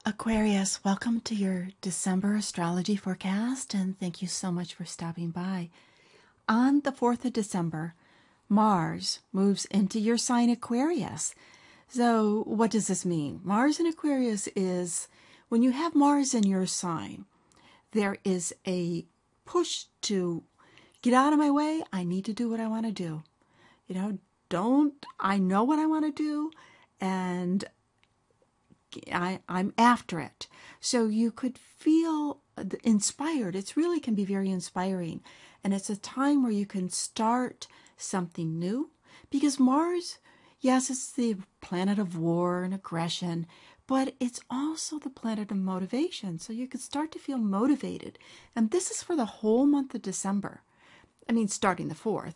Aquarius, welcome to your December astrology forecast, and thank you so much for stopping by. On the 4th of December, Mars moves into your sign Aquarius. So what does this mean? Mars in Aquarius is, when you have Mars in your sign, there is a push to get out of my way. I need to do what I want to do. I know what I want to do, and I'm after it. So you could feel inspired. It really can be very inspiring. And it's a time where you can start something new. Because Mars, yes, it's the planet of war and aggression, but it's also the planet of motivation. So you could start to feel motivated. And this is for the whole month of December. I mean, starting the 4th,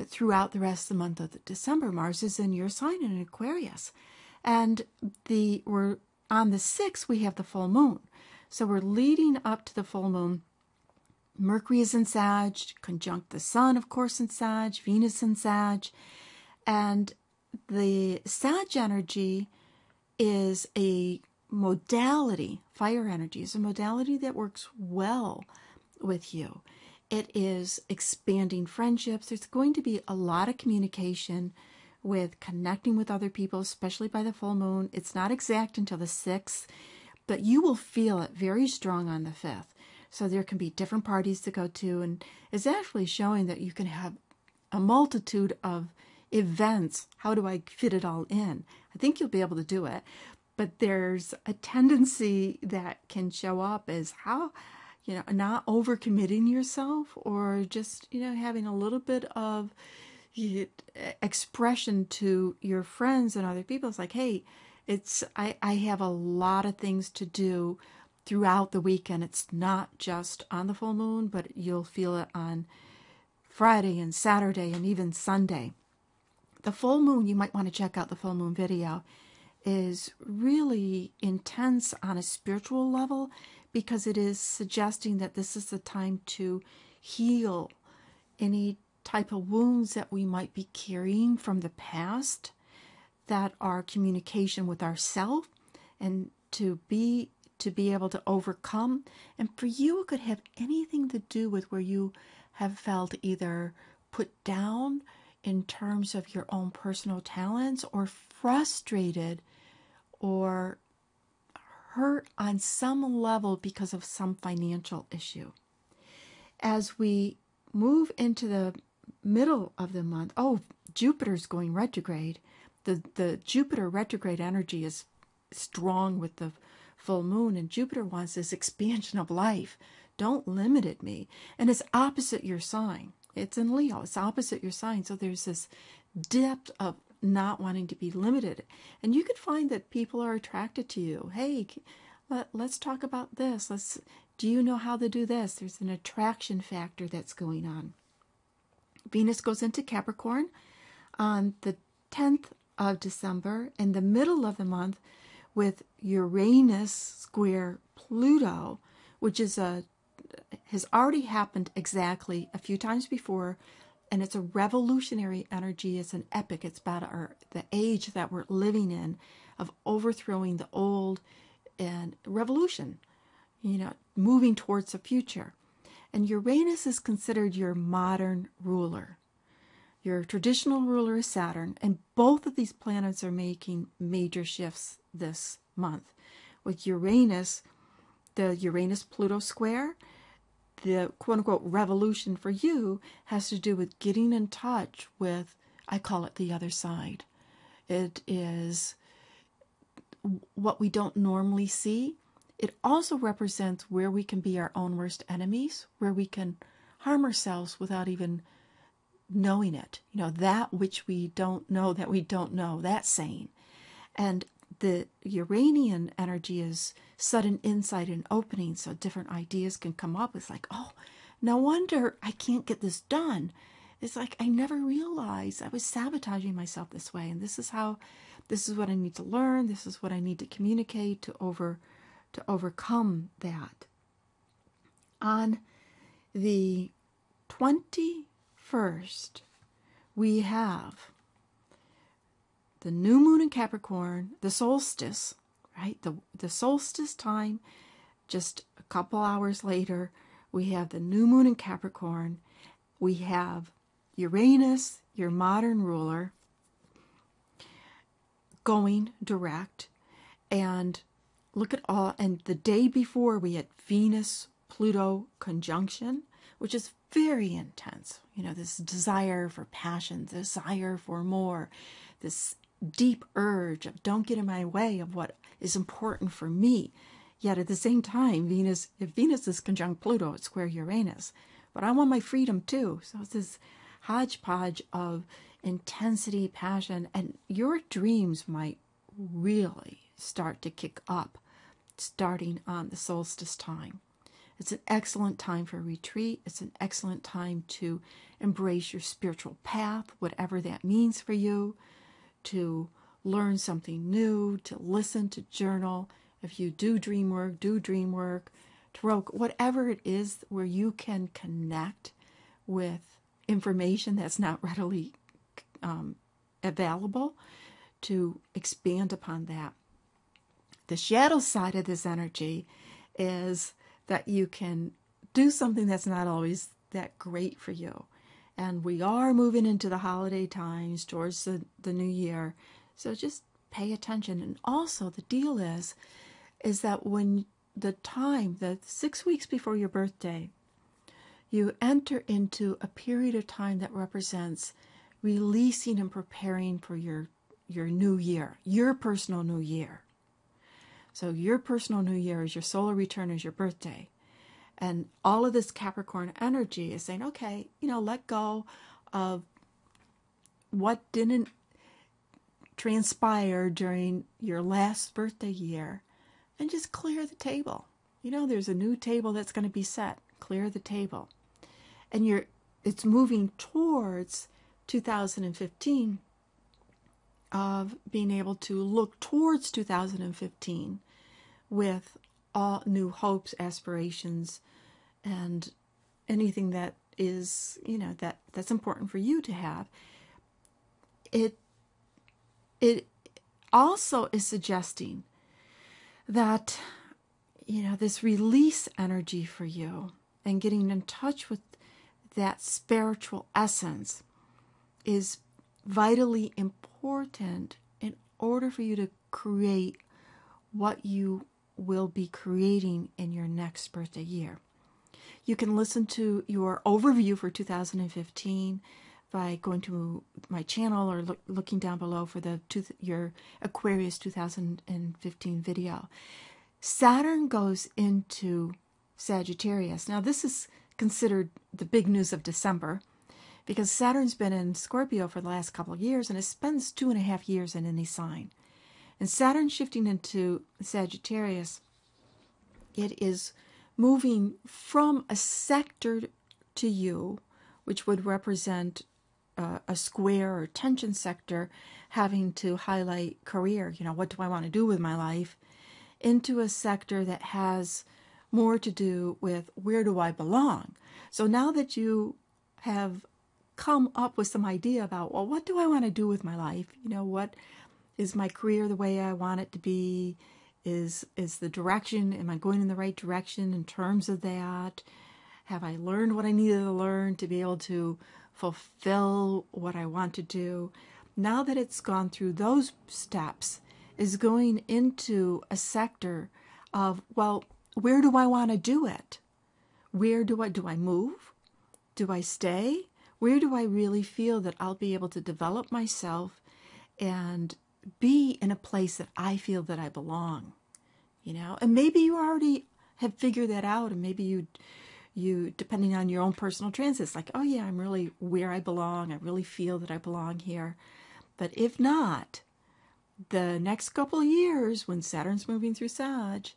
throughout the rest of the month of December, Mars is in your sign in Aquarius. And we're on the 6th, we have the full moon. So we're leading up to the full moon. Mercury is in Sag, conjunct the Sun, of course, in Sag, Venus in Sag. And the Sag energy is a modality, fire energy is a modality that works well with you. It is expanding friendships. There's going to be a lot of communication with connecting with other people, especially by the full moon. It's not exact until the 6th, but you will feel it very strong on the 5th. So there can be different parties to go to, and it's actually showing that you can have a multitude of events. How do I fit it all in? I think you'll be able to do it, but there's a tendency that can show up as how, not overcommitting yourself, or just, having a little bit of expression to your friends and other people. It's like, hey, I have a lot of things to do throughout the weekend. It's not just on the full moon, but you'll feel it on Friday and Saturday and even Sunday. The full moon, you might want to check out the full moon video, is really intense on a spiritual level, because it is suggesting that this is the time to heal any type of wounds that we might be carrying from the past that are communication with ourselves, and to be able to overcome. And for you, it could have anything to do with where you have felt either put down in terms of your own personal talents, or frustrated or hurt on some level because of some financial issue. As we move into the middle of the month, Jupiter's going retrograde. The Jupiter retrograde energy is strong with the full moon, and Jupiter wants this expansion of life. Don't limit it, me. And it's opposite your sign. It's in Leo. It's opposite your sign. So there's this depth of not wanting to be limited. And you could find that people are attracted to you. Hey, let's talk about this. Do you know how to do this? There's an attraction factor that's going on. Venus goes into Capricorn on the 10th of December, in the middle of the month, with Uranus square Pluto, which has already happened exactly a few times before, and it's a revolutionary energy. It's an epic. It's about the age that we're living in, of overthrowing the old and revolution, moving towards the future. And Uranus is considered your modern ruler. Your traditional ruler is Saturn, and both of these planets are making major shifts this month. With Uranus, the Uranus-Pluto square, the quote-unquote revolution for you has to do with getting in touch with, I call it the other side. It is what we don't normally see. It also represents where we can be our own worst enemies, where we can harm ourselves without even knowing it. That which we don't know that we don't know, that saying. And the Uranian energy is sudden insight and opening, so different ideas can come up. It's like, oh, no wonder I can't get this done. It's like, I never realized I was sabotaging myself this way, and this is what I need to learn. This is what I need to communicate to overcome that. On the 21st, we have the new moon in Capricorn, the solstice, right? The solstice time, just a couple hours later, we have the new moon in Capricorn. We have Uranus, your modern ruler, going direct. And look at all, and the day before we had Venus-Pluto conjunction, which is very intense. You know, this desire for passion, desire for more, this deep urge of don't get in my way of what is important for me. Yet at the same time, if Venus is conjunct Pluto, it's square Uranus. But I want my freedom too. So it's this hodgepodge of intensity, passion, and your dreams might really start to kick up starting on the solstice time. It's an excellent time for a retreat. It's an excellent time to embrace your spiritual path, whatever that means for you, to learn something new, to listen, to journal. If you do dream work, tarot, whatever it is where you can connect with information that's not readily available, to expand upon that. The shadow side of this energy is that you can do something that's not always that great for you. And we are moving into the holiday times towards the new year. So just pay attention. And also the deal is that when the 6 weeks before your birthday, you enter into a period of time that represents releasing and preparing for your new year, your personal new year. So your personal new year is your solar return, is your birthday. And all of this Capricorn energy is saying, okay, let go of what didn't transpire during your last birthday year and just clear the table. There's a new table that's going to be set. Clear the table. And it's moving towards 2015 of being able to look towards 2015 with all new hopes, aspirations, and anything that is, that's important for you to have. It also is suggesting that, this release energy for you and getting in touch with that spiritual essence is vitally important in order for you to create what you will be creating in your next birthday year. You can listen to your overview for 2015 by going to my channel or looking down below for your Aquarius 2015 video. Saturn goes into Sagittarius. Now this is considered the big news of December, because Saturn's been in Scorpio for the last couple of years, and it spends 2.5 years in any sign. And Saturn shifting into Sagittarius, it is moving from a sector to you, which would represent a square or tension sector, having to highlight career, what do I want to do with my life, into a sector that has more to do with where do I belong. So now that you have come up with some idea about, well, what do I want to do with my life? What is my career the way I want it to be? Is the direction, am I going in the right direction in terms of that? Have I learned what I needed to learn to be able to fulfill what I want to do? Now that it's gone through those steps, is going into a sector of, well, where do I want to do it? Where do I move? Do I stay? Where do I really feel that I'll be able to develop myself and be in a place that I feel that I belong? And maybe you already have figured that out, and maybe you depending on your own personal transits, like, oh yeah, I'm really where I belong. I really feel that I belong here. But if not, the next couple of years when Saturn's moving through Sag,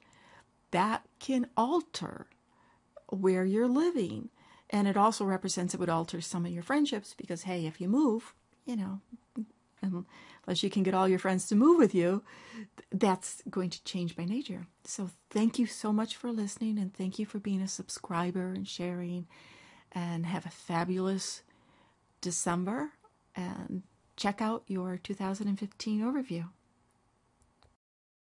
that can alter where you're living. And it also represents, it would alter some of your friendships, because, hey, if you move, unless you can get all your friends to move with you, that's going to change by nature. So thank you so much for listening, and thank you for being a subscriber and sharing, and have a fabulous December, and check out your 2015 overview.